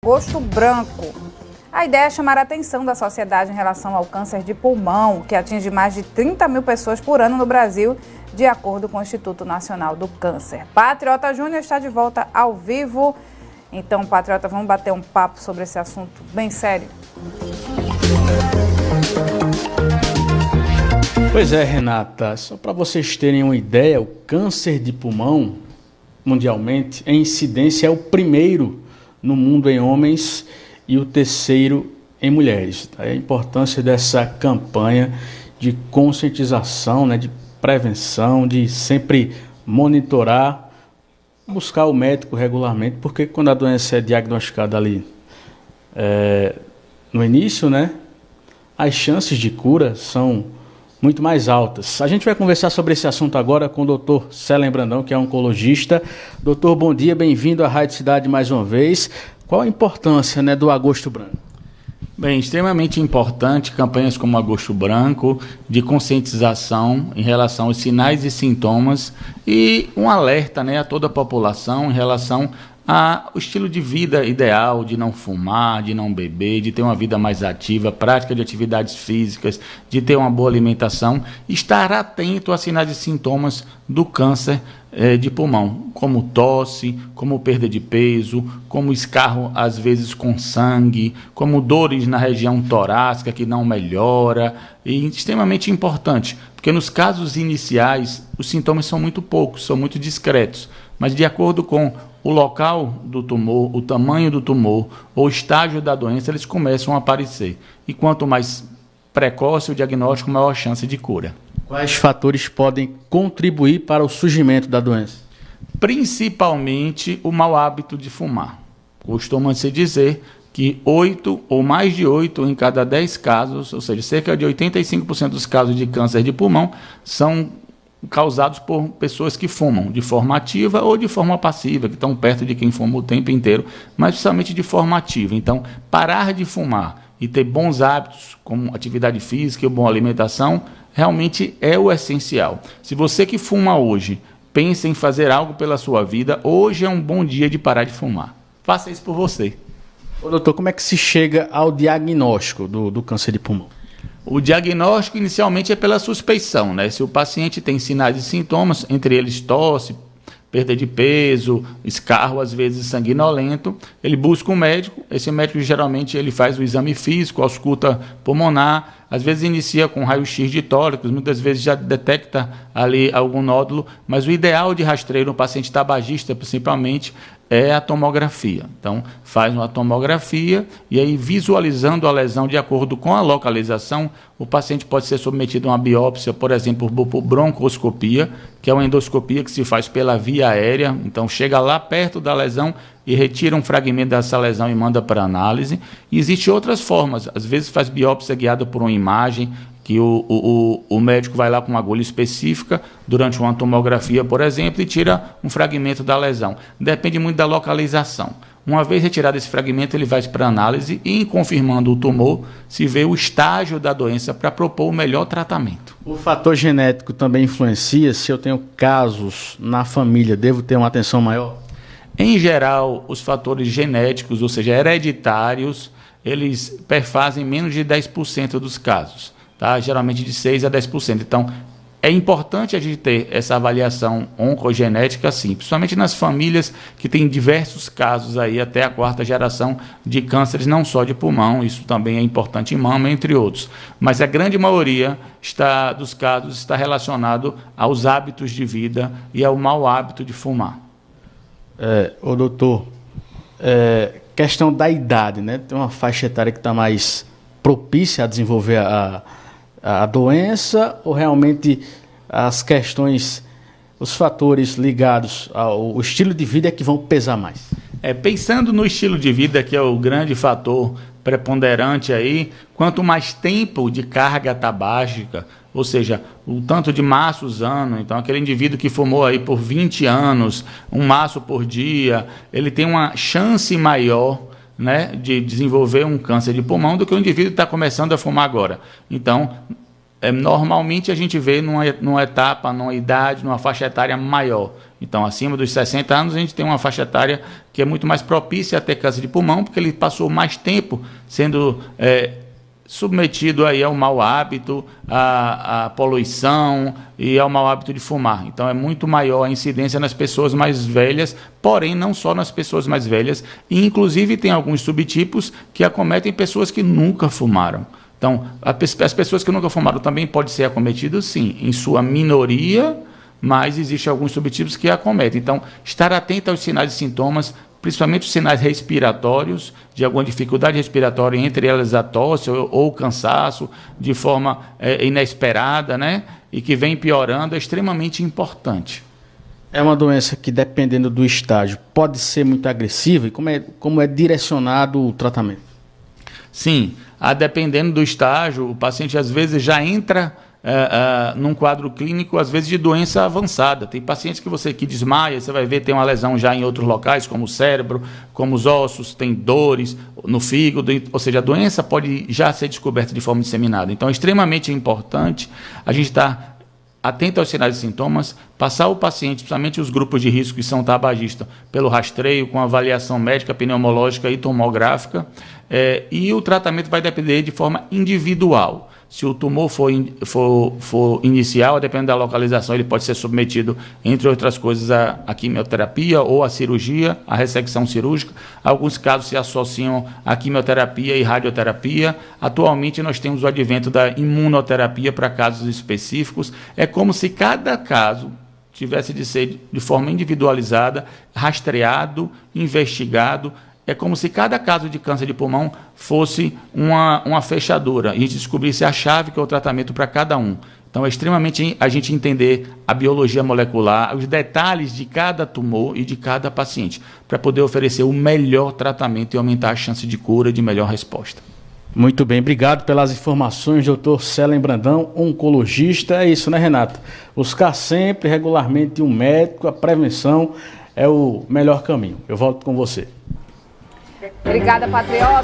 Agosto Branco. A ideia é chamar a atenção da sociedade em relação ao câncer de pulmão, que atinge mais de 30 mil pessoas por ano no Brasil, de acordo com o Instituto Nacional do Câncer. Patriota Júnior está de volta ao vivo. Então, Patriota, vamos bater um papo sobre esse assunto bem sério. Pois é, Renata, só para vocês terem uma ideia, o câncer de pulmão, mundialmente, em incidência é o primeiro no mundo em homens e o terceiro em mulheres. Daí a importância dessa campanha de conscientização, de prevenção, de sempre monitorar, buscar o médico regularmente, porque quando a doença é diagnosticada ali no início, as chances de cura são muito mais altas. A gente vai conversar sobre esse assunto agora com o Dr. Célem Brandão, que é oncologista. Doutor, bom dia, bem-vindo à Rádio Cidade mais uma vez. Qual a importância do Agosto Branco? Bem, extremamente importante campanhas como Agosto Branco, de conscientização em relação aos sinais e sintomas e um alerta a toda a população em relação ao estilo de vida ideal, de não fumar, de não beber, de ter uma vida mais ativa, prática de atividades físicas, de ter uma boa alimentação, estar atento a sinais e sintomas do câncer de pulmão, como tosse, como perda de peso, como escarro às vezes com sangue, como dores na região torácica que não melhora, e extremamente importante, porque nos casos iniciais os sintomas são muito poucos, são muito discretos, mas de acordo com o local do tumor, o tamanho do tumor, ou estágio da doença, eles começam a aparecer. E quanto mais precoce o diagnóstico, maior a chance de cura. Quais fatores podem contribuir para o surgimento da doença? Principalmente o mau hábito de fumar. Costuma-se dizer que 8 ou mais de 8 em cada 10 casos, ou seja, cerca de 85% dos casos de câncer de pulmão são causados por pessoas que fumam de forma ativa ou de forma passiva, que estão perto de quem fuma o tempo inteiro, mas principalmente de forma ativa. Então, parar de fumar e ter bons hábitos, como atividade física e boa alimentação, realmente é o essencial. Se você que fuma hoje pensa em fazer algo pela sua vida, hoje é um bom dia de parar de fumar. Faça isso por você. Ô, doutor, como é que se chega ao diagnóstico do câncer de pulmão? O diagnóstico inicialmente é pela suspeição, Se o paciente tem sinais e sintomas, entre eles tosse, perda de peso, escarro, às vezes sanguinolento, ele busca um médico. Esse médico geralmente ele faz o exame físico, ausculta pulmonar, às vezes inicia com raio-x de tórax, muitas vezes já detecta ali algum nódulo, mas o ideal de rastreio no paciente tabagista, principalmente, é a tomografia. Então, faz uma tomografia e aí, visualizando a lesão de acordo com a localização, o paciente pode ser submetido a uma biópsia, por exemplo, por broncoscopia, que é uma endoscopia que se faz pela via aérea. Então, chega lá perto da lesão e retira um fragmento dessa lesão e manda para análise. E existem outras formas, às vezes faz biópsia guiada por uma imagem, que o médico vai lá com uma agulha específica, durante uma tomografia, por exemplo, e tira um fragmento da lesão. Depende muito da localização. Uma vez retirado esse fragmento, ele vai para análise e, confirmando o tumor, se vê o estágio da doença para propor o melhor tratamento. O fator genético também influencia? Se eu tenho casos na família, devo ter uma atenção maior? Em geral, os fatores genéticos, ou seja, hereditários, eles perfazem menos de 10% dos casos. Geralmente de 6% a 10%. Então, é importante a gente ter essa avaliação oncogenética, sim, principalmente nas famílias que têm diversos casos aí, até a 4ª geração de cânceres, não só de pulmão, isso também é importante em mama, entre outros. Mas a grande maioria dos casos está relacionado aos hábitos de vida e ao mau hábito de fumar. Ô doutor, questão da idade, Tem uma faixa etária que está mais propícia a desenvolver a doença, ou realmente as questões, os fatores ligados ao estilo de vida é que vão pesar mais? Pensando no estilo de vida, que é o grande fator preponderante aí, quanto mais tempo de carga tabágica, ou seja, o tanto de maço usando, então aquele indivíduo que fumou aí por 20 anos, um maço por dia, ele tem uma chance maior de desenvolver um câncer de pulmão do que o indivíduo que está começando a fumar agora. Então, normalmente a gente vê numa etapa, numa idade, numa faixa etária maior. Então, acima dos 60 anos, a gente tem uma faixa etária que é muito mais propícia a ter câncer de pulmão, porque ele passou mais tempo sendo submetido aí ao mau hábito, à poluição e ao mau hábito de fumar. Então, é muito maior a incidência nas pessoas mais velhas, porém, não só nas pessoas mais velhas, e inclusive tem alguns subtipos que acometem pessoas que nunca fumaram. Então, as pessoas que nunca fumaram também podem ser acometidas, sim, em sua minoria, mas existem alguns subtipos que acometem. Então, estar atento aos sinais e sintomas, principalmente os sinais respiratórios, de alguma dificuldade respiratória, entre elas a tosse ou o cansaço, de forma inesperada, né? E que vem piorando, é extremamente importante. É uma doença que, dependendo do estágio, pode ser muito agressiva, e como é direcionado o tratamento? Sim, dependendo do estágio, o paciente às vezes já entra num quadro clínico, às vezes de doença avançada. Tem pacientes que desmaia, você vai ver, tem uma lesão já em outros locais, como o cérebro, como os ossos, tem dores no fígado, ou seja, a doença pode já ser descoberta de forma disseminada. Então, é extremamente importante a gente estar atento aos sinais e sintomas, passar o paciente, principalmente os grupos de risco que são tabagistas, pelo rastreio, com avaliação médica, pneumológica e tomográfica, e o tratamento vai depender de forma individual. Se o tumor for inicial, dependendo da localização, ele pode ser submetido, entre outras coisas, à quimioterapia ou à cirurgia, à ressecção cirúrgica. Alguns casos se associam à quimioterapia e radioterapia. Atualmente, nós temos o advento da imunoterapia para casos específicos. É como se cada caso tivesse de ser de forma individualizada, rastreado, investigado. É como se cada caso de câncer de pulmão fosse uma fechadura e a gente descobrisse a chave que é o tratamento para cada um. Então é extremamente a gente entender a biologia molecular, os detalhes de cada tumor e de cada paciente, para poder oferecer o melhor tratamento e aumentar a chance de cura e de melhor resposta. Muito bem, obrigado pelas informações, doutor Célio Brandão, oncologista. É isso, né, Renata? Buscar sempre, regularmente, um médico, a prevenção é o melhor caminho. Eu volto com você. Obrigada, patriota.